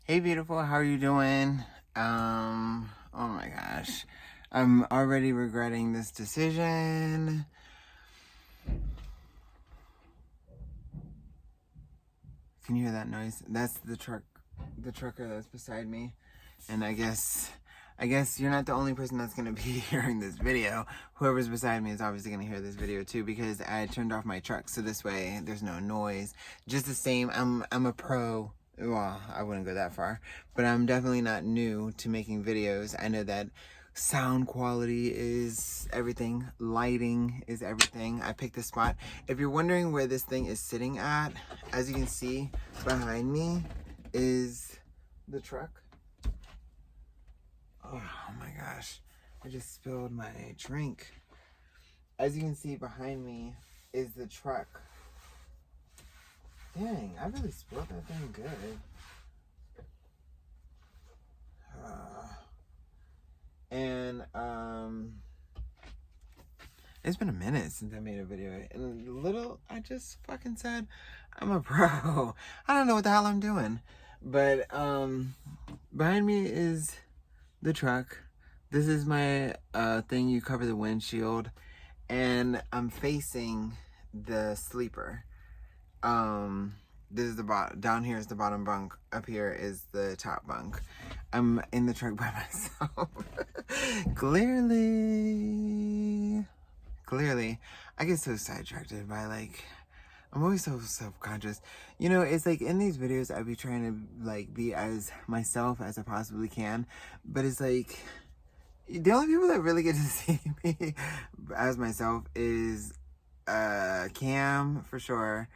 Hey beautiful, how are you doing? Oh my gosh. I'm already regretting this decision. Can you hear that noise? That's the trucker that's beside me. And I guess you're not the only person that's gonna be hearing this video. Whoever's beside me is obviously gonna hear this video too, because I turned off my truck so this way there's no noise. Just the same, I'm a pro. Well, I wouldn't go that far, but I'm definitely not new to making videos. I know that sound quality is everything, lighting is everything. I picked this spot. If you're wondering where this thing is sitting at, as you can see behind me is the truck. Oh my gosh, I just spilled my drink. As you can see behind me is the truck. Dang, I really spilled that thing good. It's been a minute since I made a video. And I just fucking said, I'm a pro. I don't know what the hell I'm doing. But behind me is the truck. This is my thing you cover the windshield. And I'm facing the sleeper. This is the bottom. Down here is the bottom bunk. Up here is the top bunk. I'm in the truck by myself. Clearly, I get so sidetracked by I'm always so self-conscious. You know, it's like in these videos I be trying to be as myself as I possibly can, but it's like the only people that really get to see me as myself is Cam for sure,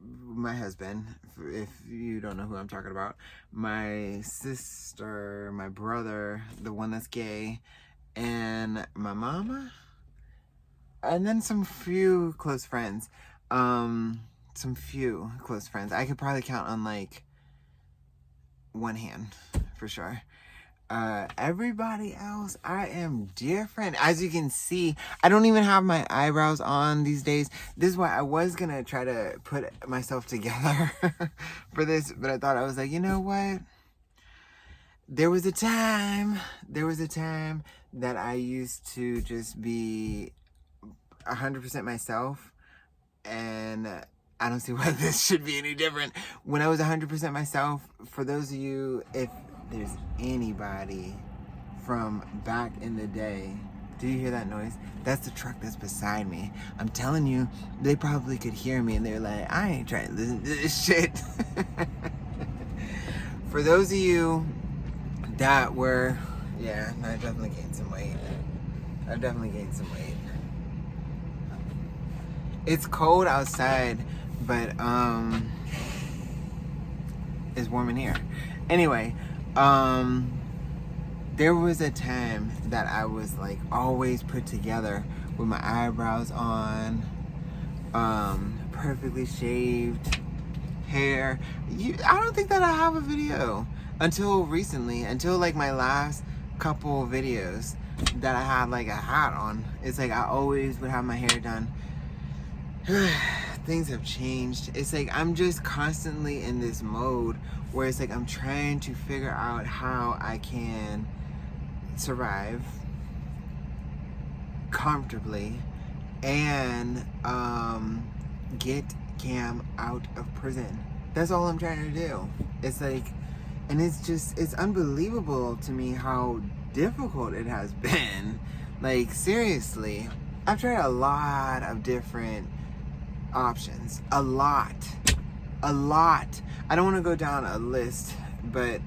my husband, if you don't know who I'm talking about, my sister, my brother, the one that's gay, and my mama, and then some few close friends. I could probably count on one hand for sure. Everybody else, I am different. As you can see, I don't even have my eyebrows on these days. This is why I was gonna try to put myself together for this, but I thought, I was like, you know what? There was a time that I used to just be 100% myself, and I don't see why this should be any different. When I was 100% myself, for those of you, if there's anybody from back in the day, do you hear that noise? That's the truck that's beside me. I'm telling you, they probably could hear me and they're like, I ain't trying to listen to this shit. For those of you that were, yeah, I definitely gained some weight. It's cold outside, but it's warm in here. Anyway, there was a time that I was always put together with my eyebrows on, perfectly shaved hair. I don't think that I have a video until recently, until my last couple videos that I had a hat on. It's I always would have my hair done. Things have changed. It's I'm just constantly in this mode where it's I'm trying to figure out how I can survive comfortably and get Cam out of prison. That's all I'm trying to do. It's and it's unbelievable to me how difficult it has been. Seriously, I've tried a lot of different options. A lot. I don't want to go down a list, but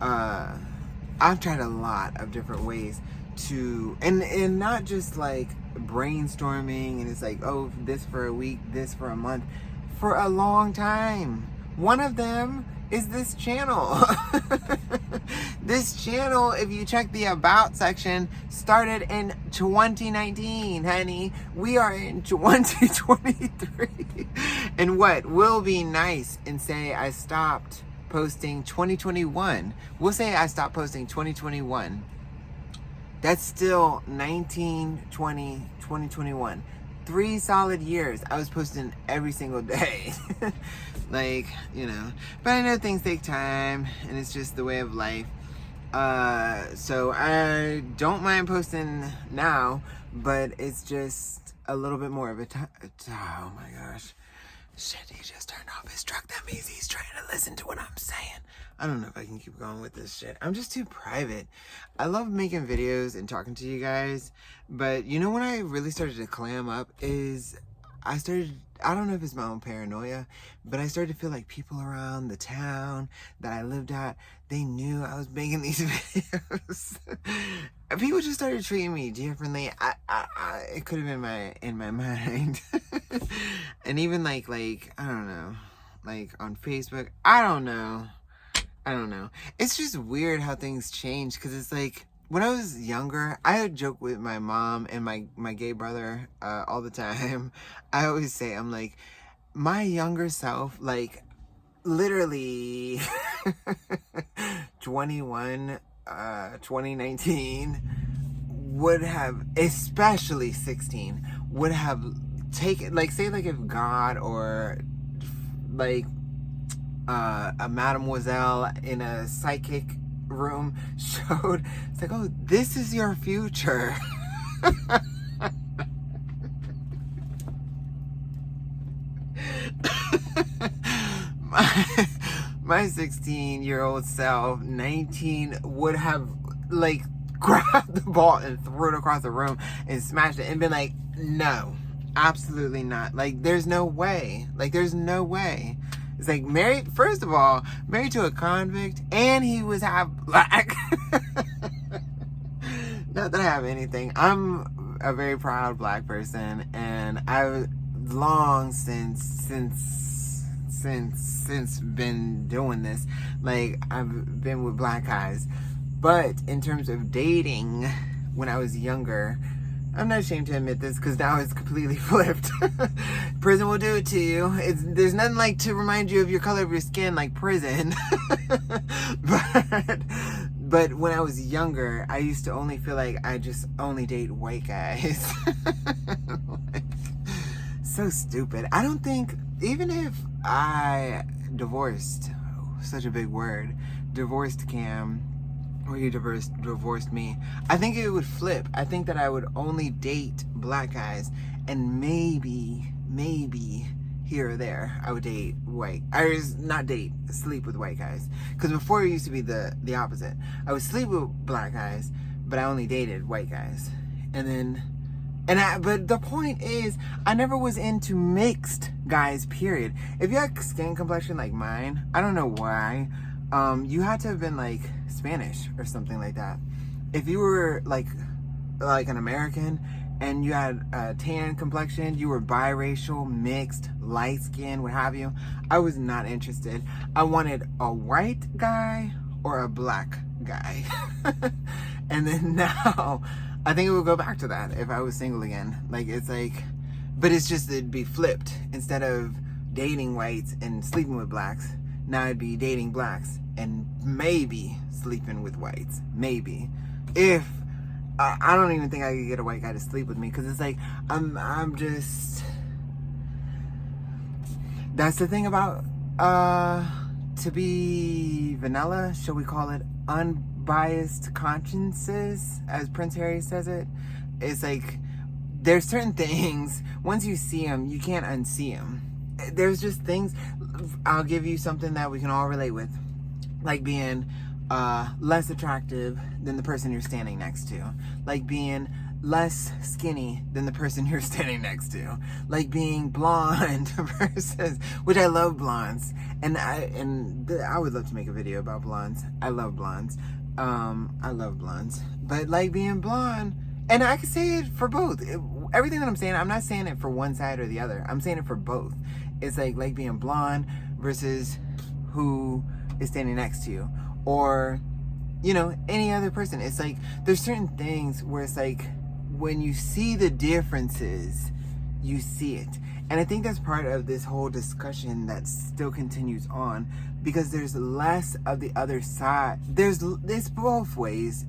I've tried a lot of different ways to, and not just brainstorming and it's oh, this for a week, this for a month, for a long time. One of them is this channel. This channel, if you check the about section, started in 2019, honey. We are in 2023. And what will be nice and say I stopped posting 2021. We'll say I stopped posting 2021. That's still 19, 20, 2021. 3 solid years, I was posting every single day. Like, you know, but I know things take time and it's just the way of life. So I don't mind posting now, but it's just a little bit more of a time. Oh my gosh. Shit, he just turned off his truck. That means he's trying to listen to what I'm saying. I don't know if I can keep going with this shit. I'm just too private. I love making videos and talking to you guys, but you know when I really started to clam up is I don't know if it's my own paranoia, but I started to feel like people around the town that I lived at, they knew I was making these videos. People just started treating me differently. It could have been in my mind. And even like, I don't know, like on Facebook, I don't know. It's just weird how things change, because it's like, when I was younger, I would joke with my mom and my gay brother all the time. I always say, I'm like, my younger self, like, literally 21, 2019, would have, especially 16, would have taken, like, say, like, if God or, like, a mademoiselle in a psychic room showed, it's like, oh, this is your future. my 16-year-old self, 19, would have like grabbed the ball and threw it across the room and smashed it and been like, no, absolutely not. Like, there's no way. It's like, first of all, married to a convict, and he was half black. Not that I have anything. I'm a very proud black person, and I've long since been doing this. Like, I've been with black guys. But in terms of dating, when I was younger, I'm not ashamed to admit this, because now it's completely flipped. Prison will do it to you. There's nothing like to remind you of your color of your skin like prison. But when I was younger, I used to only feel like I just only date white guys. Like, so stupid. I don't think, even if I divorced, such a big word, divorced Cam, or you divorced me, I think it would flip. I think that I would only date black guys, and maybe here or there I would date white. Sleep with white guys. Because before it used to be the opposite. I would sleep with black guys, but I only dated white guys. But the point is, I never was into mixed guys, period. If you had skin complexion like mine, I don't know why, you had to have been like Spanish or something like that. If you were like an American and you had a tan complexion, you were biracial, mixed, light skin, what have you, I was not interested. I wanted a white guy or a black guy. And then now, I think it would go back to that if I was single again. Like, it's like, but it's just, it'd be flipped. Instead of dating whites and sleeping with blacks, now I'd be dating blacks and maybe sleeping with whites. Maybe. If, I don't even think I could get a white guy to sleep with me, because it's like, I'm just, that's the thing about, to be vanilla, shall we call it, unbiased consciences, as Prince Harry says it. It's like, there's certain things, once you see them, you can't unsee them. There's just things, I'll give you something that we can all relate with, like being less attractive than the person you're standing next to, like being less skinny than the person you're standing next to, like being blonde versus, which I love blondes, and I would love to make a video about blondes. I love blondes. But like being blonde, and I can say it for both. Everything that I'm saying, I'm not saying it for one side or the other. I'm saying it for both. It's like being blonde versus who is standing next to you, or, you know, any other person. It's like, there's certain things where it's like, when you see the differences, you see it. And I think that's part of this whole discussion that still continues on, because there's less of the other side. It's both ways.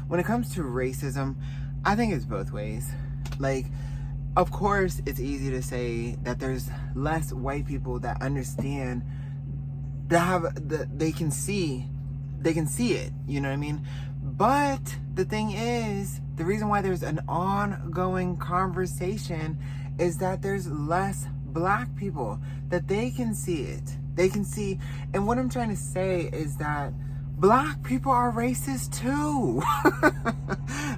When it comes to racism, I think it's both ways. Like, of course, it's easy to say that there's less white people that understand, they can see it, you know what I mean? But the thing is, the reason why there's an ongoing conversation is that there's less black people that they can see it. They can see, and what I'm trying to say is that black people are racist too.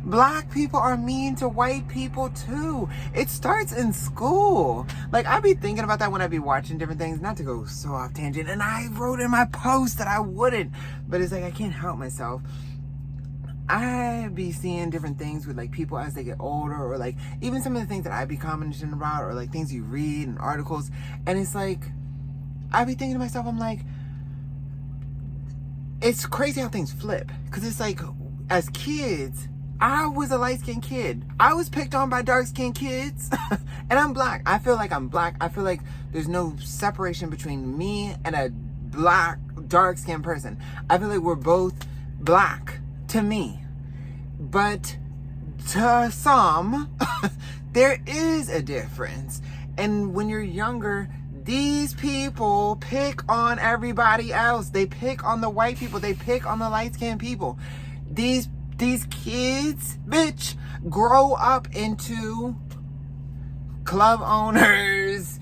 Black people are mean to white people too. It starts in school. Like, I be thinking about that when I be watching different things, not to go so off tangent, and I wrote in my post that I wouldn't, but it's like I can't help myself. I be seeing different things with like people as they get older, or like even some of the things that I be commenting about, or like things you read and articles, and it's like I be thinking to myself, I'm like, it's crazy how things flip, because it's like, as kids, I was a light-skinned kid. I was picked on by dark-skinned kids. And I'm black. I feel like I'm black. I feel like there's no separation between me and a black, dark-skinned person. I feel like we're both black to me. But to some, there is a difference. And when you're younger, these people pick on everybody else. They pick on the white people. They pick on the light-skinned people. These kids, bitch, grow up into club owners,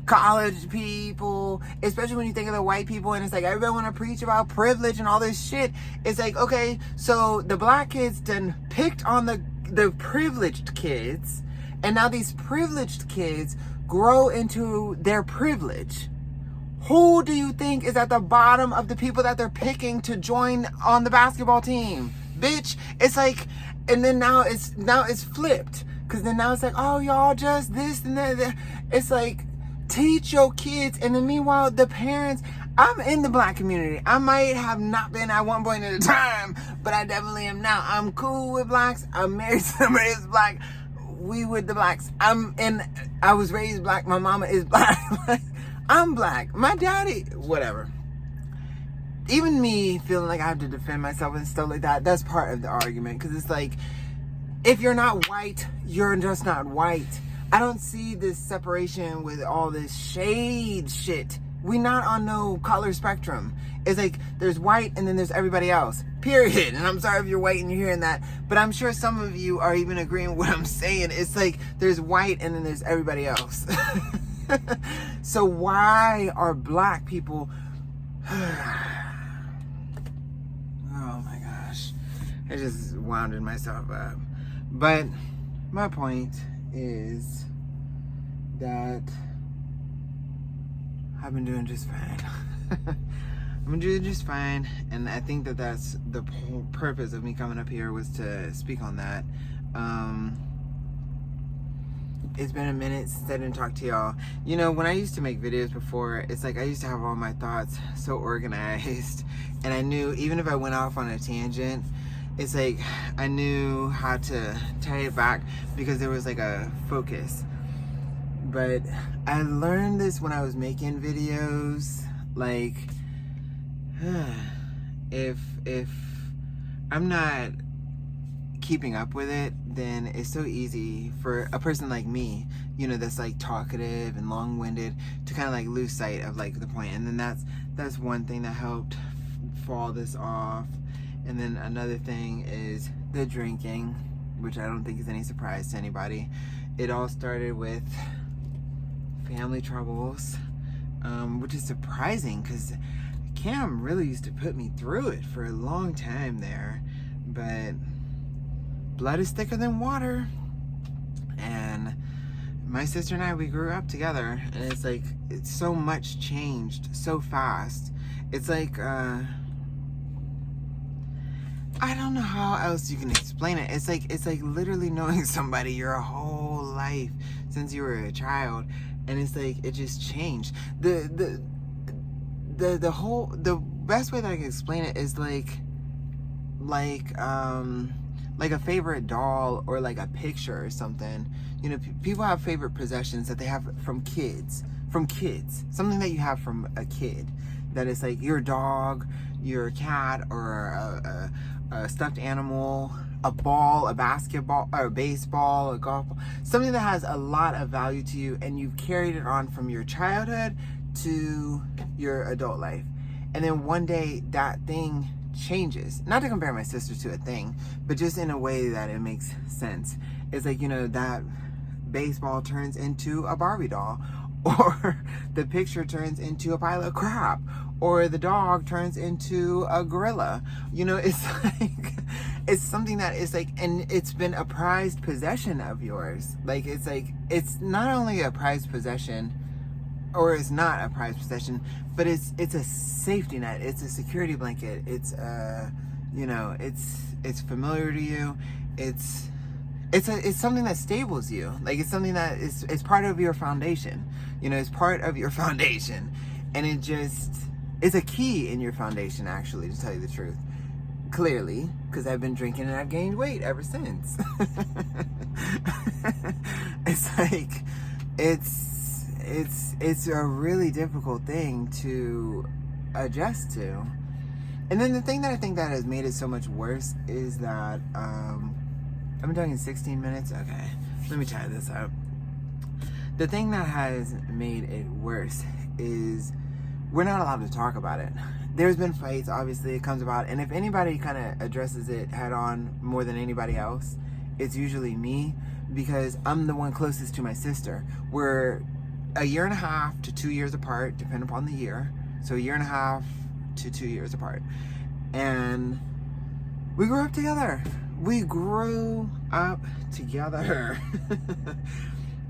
college people, especially when you think of the white people, and it's like everybody want to preach about privilege and all this shit. It's like, okay, so the black kids done picked on the privileged kids, and now these privileged kids grow into their privilege. Who do you think is at the bottom of the people that they're picking to join on the basketball team? Bitch, it's like, and then now it's flipped, because then now it's like, oh, y'all just this and that. It's like, teach your kids. And then meanwhile, the parents, I'm in the black community. I might have not been at one point in the time, but I definitely am now. I'm cool with blacks. I'm married to somebody that's black. We with the blacks. I was raised black. My mama is black. I'm black. My daddy, whatever. Even me feeling like I have to defend myself and stuff like that, that's part of the argument. Because it's like, if you're not white, you're just not white. I don't see this separation with all this shade shit. We not on no color spectrum. It's like, there's white and then there's everybody else. Period. And I'm sorry if you're white and you're hearing that, but I'm sure some of you are even agreeing with what I'm saying. It's like, there's white and then there's everybody else. So why are black people... Oh my gosh. I just wounded myself up. But my point is that I've been doing just fine. I've been doing just fine, and I think that that's the whole purpose of me coming up here, was to speak on that. It's been a minute since I didn't talk to y'all. You know, when I used to make videos before, it's like I used to have all my thoughts so organized, and I knew even if I went off on a tangent, it's like I knew how to tie it back because there was like a focus. But I learned this when I was making videos, like if I'm not keeping up with it, then it's so easy for a person like me, you know, that's like talkative and long-winded, to kind of like lose sight of like the point. And then that's one thing that helped fall this off. And then another thing is the drinking, which I don't think is any surprise to anybody. It all started with family troubles, which is surprising because Cam really used to put me through it for a long time there. But blood is thicker than water. And my sister and I, we grew up together. And it's like, it's so much changed so fast. It's like, I don't know how else you can explain it. It's like literally knowing somebody your whole life since you were a child, and it's like it just changed. The best way that I can explain it is like a favorite doll or like a picture or something. You know, people have favorite possessions that they have from kids, something that you have from a kid, that is like your dog, your cat, or a stuffed animal, a ball, a basketball, or a baseball, a golf ball, something that has a lot of value to you, and you've carried it on from your childhood to your adult life. And then one day that thing changes. Not to compare my sister to a thing, but just in a way that it makes sense. It's like, that baseball turns into a Barbie doll, or the picture turns into a pile of crap, or the dog turns into a gorilla. It's like, it's something that is like, and it's been a prized possession of yours. Like, it's like, it's not only a prized possession, or it's not a prized possession, but it's a safety net. It's a security blanket. It's it's familiar to you. It's something that stables you. Like, it's something that it's part of your foundation. It's part of your foundation, and it's a key in your foundation, actually, to tell you the truth. Clearly, because I've been drinking and I've gained weight ever since. It's like, it's a really difficult thing to adjust to. And then the thing that I think that has made it so much worse is that I've been talking 16 minutes. Okay, let me try this out. The thing that has made it worse is we're not allowed to talk about it. There's been fights, obviously, it comes about, and if anybody kind of addresses it head on more than anybody else, it's usually me, because I'm the one closest to my sister. We're 1.5 to 2 years apart, depending upon the year. So 1.5 to 2 years apart. And we grew up together.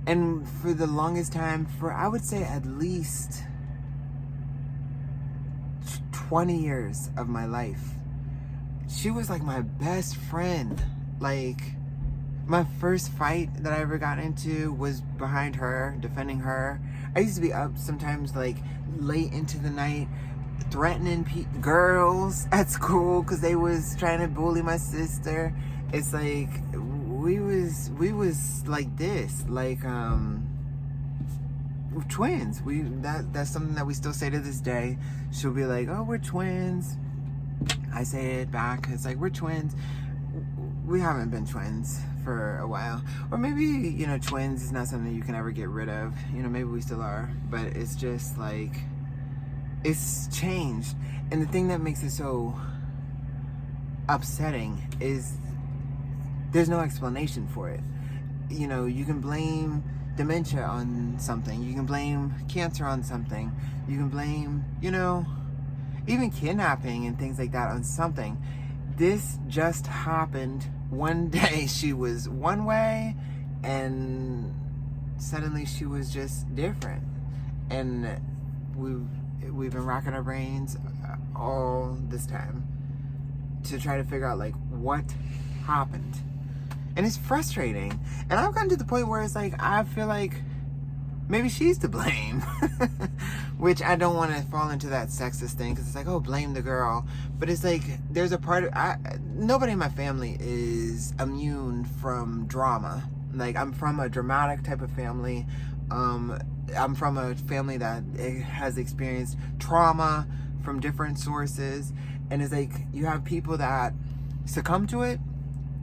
And for the longest time, for I would say at least 20 years of my life, she was like my best friend. Like, my first fight that I ever got into was behind her, defending her. I used to be up sometimes, like, late into the night, threatening girls at school because they was trying to bully my sister. It's like, we was like this, like, twins. That's something that we still say to this day. She'll be like, oh, we're twins. I say it back. It's like, we're twins. We haven't been twins for a while. Or maybe, twins is not something you can ever get rid of. Maybe we still are. But it's just like, it's changed. And the thing that makes it so upsetting is there's no explanation for it. You can blame dementia on something. You can blame cancer on something. You can blame, even kidnapping and things like that on something. This just happened one day. She was one way, and suddenly she was just different. And we've been racking our brains all this time to try to figure out, like, what happened. And it's frustrating. And I've gotten to the point where it's like, I feel like maybe she's to blame. Which I don't want to fall into that sexist thing, because it's like, oh, blame the girl. But it's like, there's a part of, nobody in my family is immune from drama. Like, I'm from a dramatic type of family. I'm from a family that has experienced trauma from different sources. And it's like, you have people that succumb to it,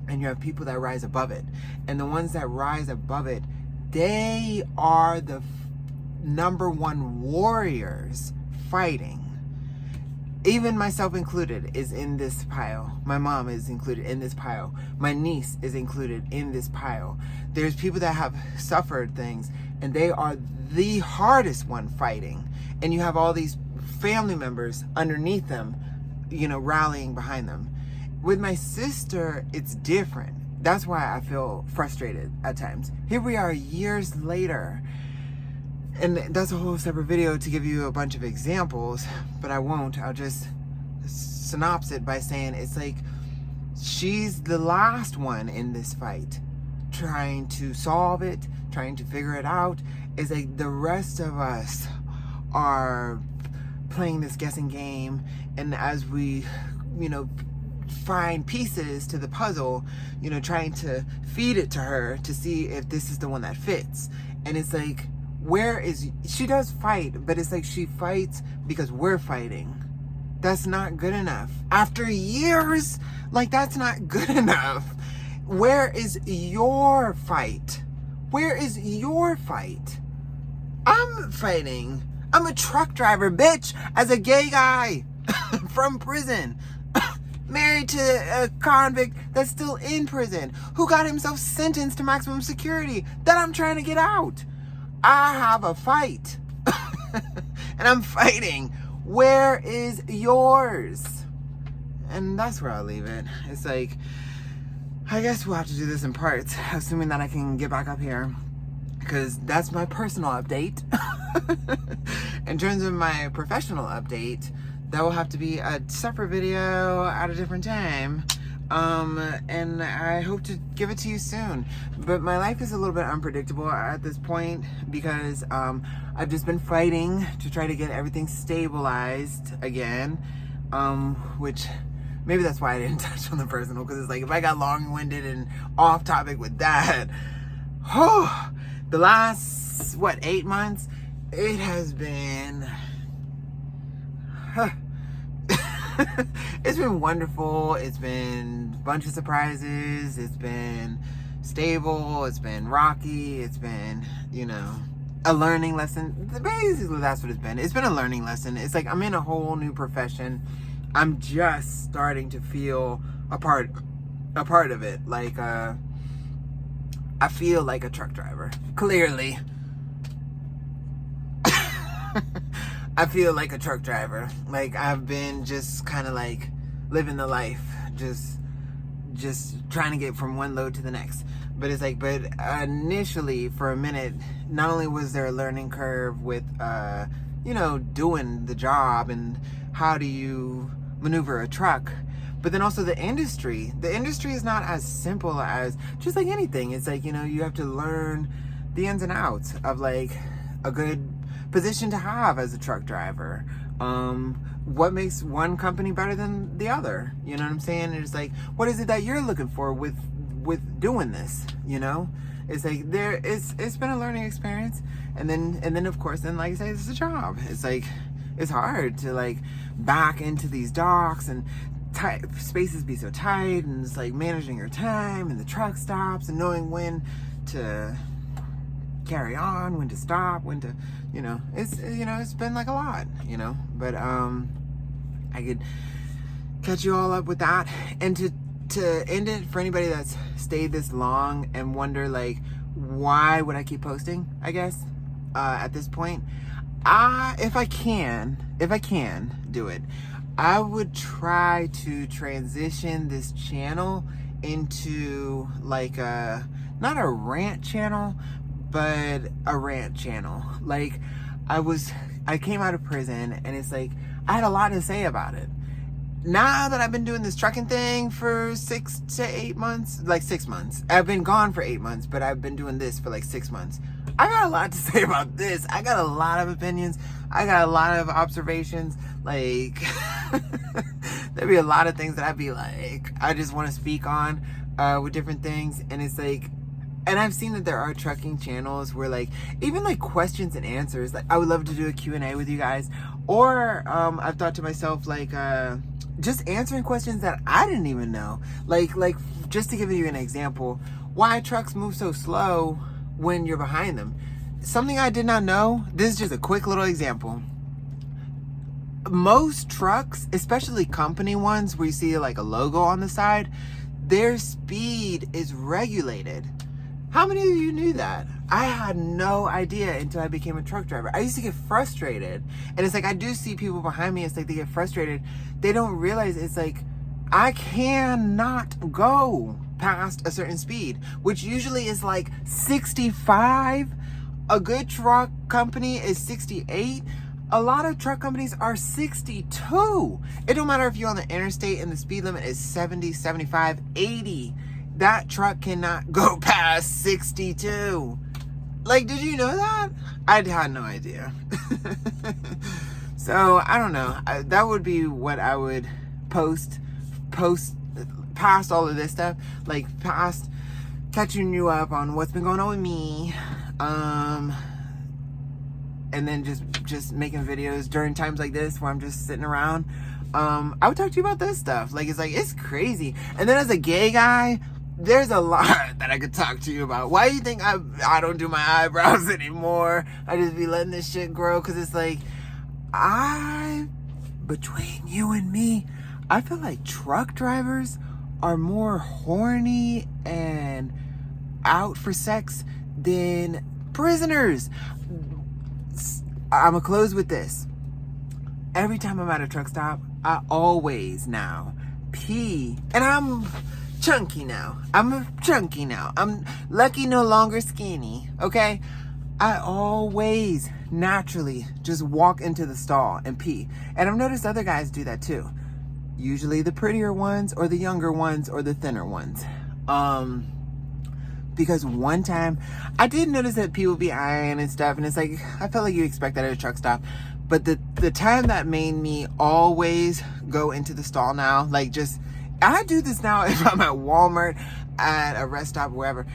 and you have people that rise above it. And the ones that rise above it, they are the number one warriors fighting. Even myself included is in this pile. My mom is included in this pile. My niece is included in this pile. There's people that have suffered things, and they are the hardest one fighting. And you have all these family members underneath them, rallying behind them. With my sister, it's different. That's why I feel frustrated at times. Here we are years later. And that's a whole separate video to give you a bunch of examples, but I won't. I'll just synopsis it by saying it's like she's the last one in this fight, trying to solve it, trying to figure it out. It's like the rest of us are playing this guessing game, and as we, find pieces to the puzzle, trying to feed it to her to see if this is the one that fits. And it's like, she does fight, but it's like she fights because we're fighting. That's not good enough. After years, like, that's not good enough. Where is your fight? Where is your fight? I'm fighting. I'm a truck driver, bitch, as a gay guy from prison. Married to a convict that's still in prison, who got himself sentenced to maximum security, that I'm trying to get out. I have a fight. And I'm fighting. Where is yours? And that's where I'll leave it. It's like, I guess we'll have to do this in parts, assuming that I can get back up here, because that's my personal update. In terms of my professional update, that will have to be a separate video at a different time. And I hope to give it to you soon. But my life is a little bit unpredictable at this point, because I've just been fighting to try to get everything stabilized again, which maybe that's why I didn't touch on the personal, because it's like, if I got long-winded and off topic with that, the last, 8 months, it has been, it's been wonderful. It's been a bunch of surprises. It's been stable. It's been rocky. It's been, a learning lesson. Basically, that's what it's been. It's been a learning lesson. It's like I'm in a whole new profession. I'm just starting to feel a part of it. Like, I feel like a truck driver. Clearly. I feel like a truck driver. Like, I've been just kind of like living the life. Just trying to get from one load to the next. But it's like, but initially, for a minute, not only was there a learning curve with, doing the job and how do you maneuver a truck, but then also the industry. The industry is not as simple as just like anything. It's like, you have to learn the ins and outs of like a good position to have as a truck driver. What makes one company better than the other? You know what I'm saying? It's like, what is it that you're looking for with doing this? It's like it's been a learning experience, and then of course, then like I say, it's a job. It's like, it's hard to like back into these docks and spaces be so tight, and it's like managing your time and the truck stops and knowing when to carry on, when to stop, when to, it's been like a lot, but I could catch you all up with that. And to end it, for anybody that's stayed this long and wonder like, why would I keep posting, I guess, at this point, if I can do it, I would try to transition this channel into like not a rant channel, but a rant channel. Like, I came out of prison, and it's like, I had a lot to say about it. Now that I've been doing this trucking thing for 6 to 8 months, like 6 months. I've been gone for 8 months, but I've been doing this for like 6 months. I got a lot to say about this. I got a lot of opinions. I got a lot of observations. Like, there'd be a lot of things that I'd be like, I just want to speak on with different things. And it's like, and I've seen that there are trucking channels where like, even like questions and answers, like I would love to do a Q&A with you guys. Or I've thought to myself, like, just answering questions that I didn't even know. Like just to give you an example, why trucks move so slow when you're behind them. Something I did not know. This is just a quick little example. Most trucks, especially company ones where you see like a logo on the side, their speed is regulated. How many of you knew that? I had no idea until I became a truck driver. I used to get frustrated. And it's like, I do see people behind me, it's like they get frustrated. They don't realize it's like, I cannot go past a certain speed, which usually is like 65. A good truck company is 68. A lot of truck companies are 62. It don't matter if you're on the interstate and the speed limit is 70, 75, 80. That truck cannot go past 62. Like, did you know that? I had no idea. So, I don't know. That would be what I would post past all of this stuff. Like, past catching you up on what's been going on with me. And then just making videos during times like this where I'm just sitting around. I would talk to you about this stuff. Like, it's crazy. And then as a gay guy, there's a lot that I could talk to you about. Why do you think I don't do my eyebrows anymore? I just be letting this shit grow, because it's like, between you and me, I feel like truck drivers are more horny and out for sex than prisoners. I'm gonna close with this. Every time I'm at a truck stop, I always now pee. And I'm chunky now. I'm lucky, no longer skinny, okay? I always naturally just walk into the stall and pee. And I've noticed other guys do that too. Usually the prettier ones or the younger ones or the thinner ones. Because one time I did notice that people be eyeing and stuff, and it's like, I felt like you expect that at a truck stop. But the time that made me always go into the stall now, like, just, I do this now if I'm at Walmart, at a rest stop, wherever.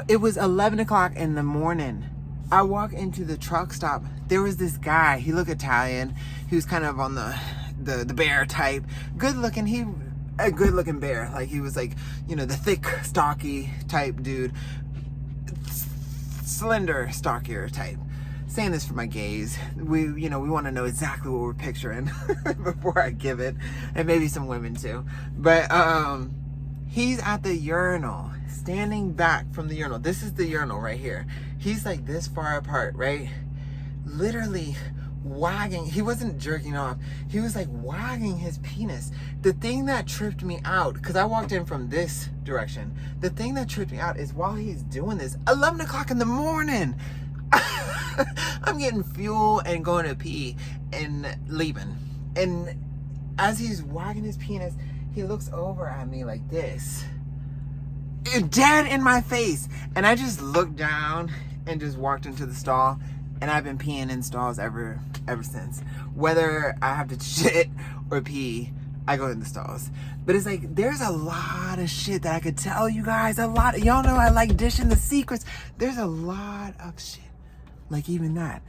It was 11 o'clock in the morning. I walk into the truck stop. There was this guy. He looked Italian. He was kind of on the bear type. Good looking. A good looking bear. Like, he was like, you know, the thick, stocky type dude. Slender, stockier type. Saying this for my gays. We want to know exactly what we're picturing before I give it. And maybe some women too. But he's at the urinal, standing back from the urinal. This is the urinal right here. He's like this far apart, right? Literally wagging. He wasn't jerking off. He was like wagging his penis. The thing that tripped me out, because I walked in from this direction. The thing that tripped me out is while he's doing this, 11 o'clock in the morning, I'm getting fuel and going to pee and leaving. And as he's wagging his penis, he looks over at me like this, dead in my face. And I just looked down and just walked into the stall. And I've been peeing in stalls ever since. Whether I have to shit or pee, I go in the stalls. But it's like, there's a lot of shit that I could tell you guys. A lot. Y'all know I like dishing the secrets. There's a lot of shit. Like, even that.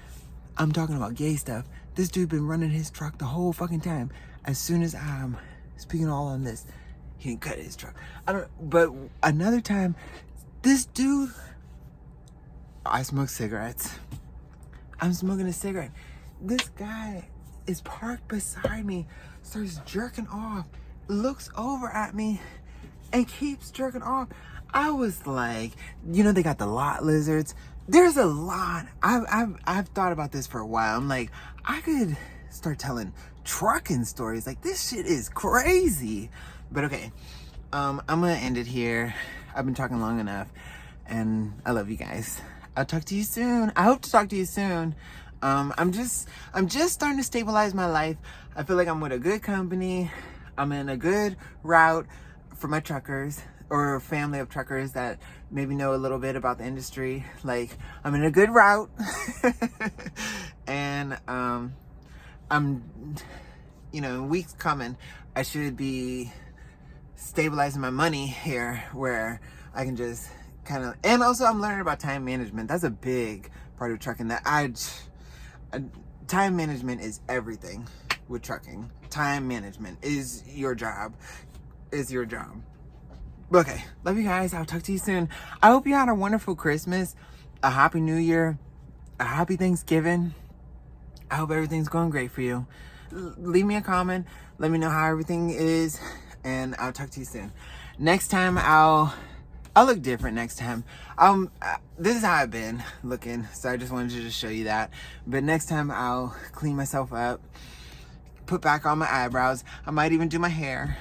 I'm talking about gay stuff. This dude been running his truck the whole fucking time. As soon as I'm speaking all on this, he didn't cut his truck. But another time, this dude, I smoke cigarettes. I'm smoking a cigarette. This guy is parked beside me, starts jerking off, looks over at me, and keeps jerking off. I was like, you know, they got the lot lizards. There's a lot. I've thought about this for a while. I'm like, I could start telling trucking stories. Like, this shit is crazy. But okay, I'm gonna end it here. I've been talking long enough, and I love you guys. I'll talk to you soon. I hope to talk to you soon. I'm just starting to stabilize my life. I feel like I'm with a good company. I'm in a good route for my truckers, or family of truckers that maybe know a little bit about the industry. Like, I'm in a good route. And I'm, you know, in weeks coming, I should be stabilizing my money here, where I can just kind of, and also I'm learning about time management. That's a big part of trucking. Time management is everything with trucking. Time management is your job. Okay, love you guys. I'll talk to you soon. I hope you had a wonderful Christmas, a happy New Year, a happy Thanksgiving. I hope everything's going great for you. Leave me a comment. Let me know how everything is, and I'll talk to you soon. Next time I'll look different next time. This is how I've been looking, so I just wanted to just show you that. But next time I'll clean myself up, put back on my eyebrows. I might even do my hair.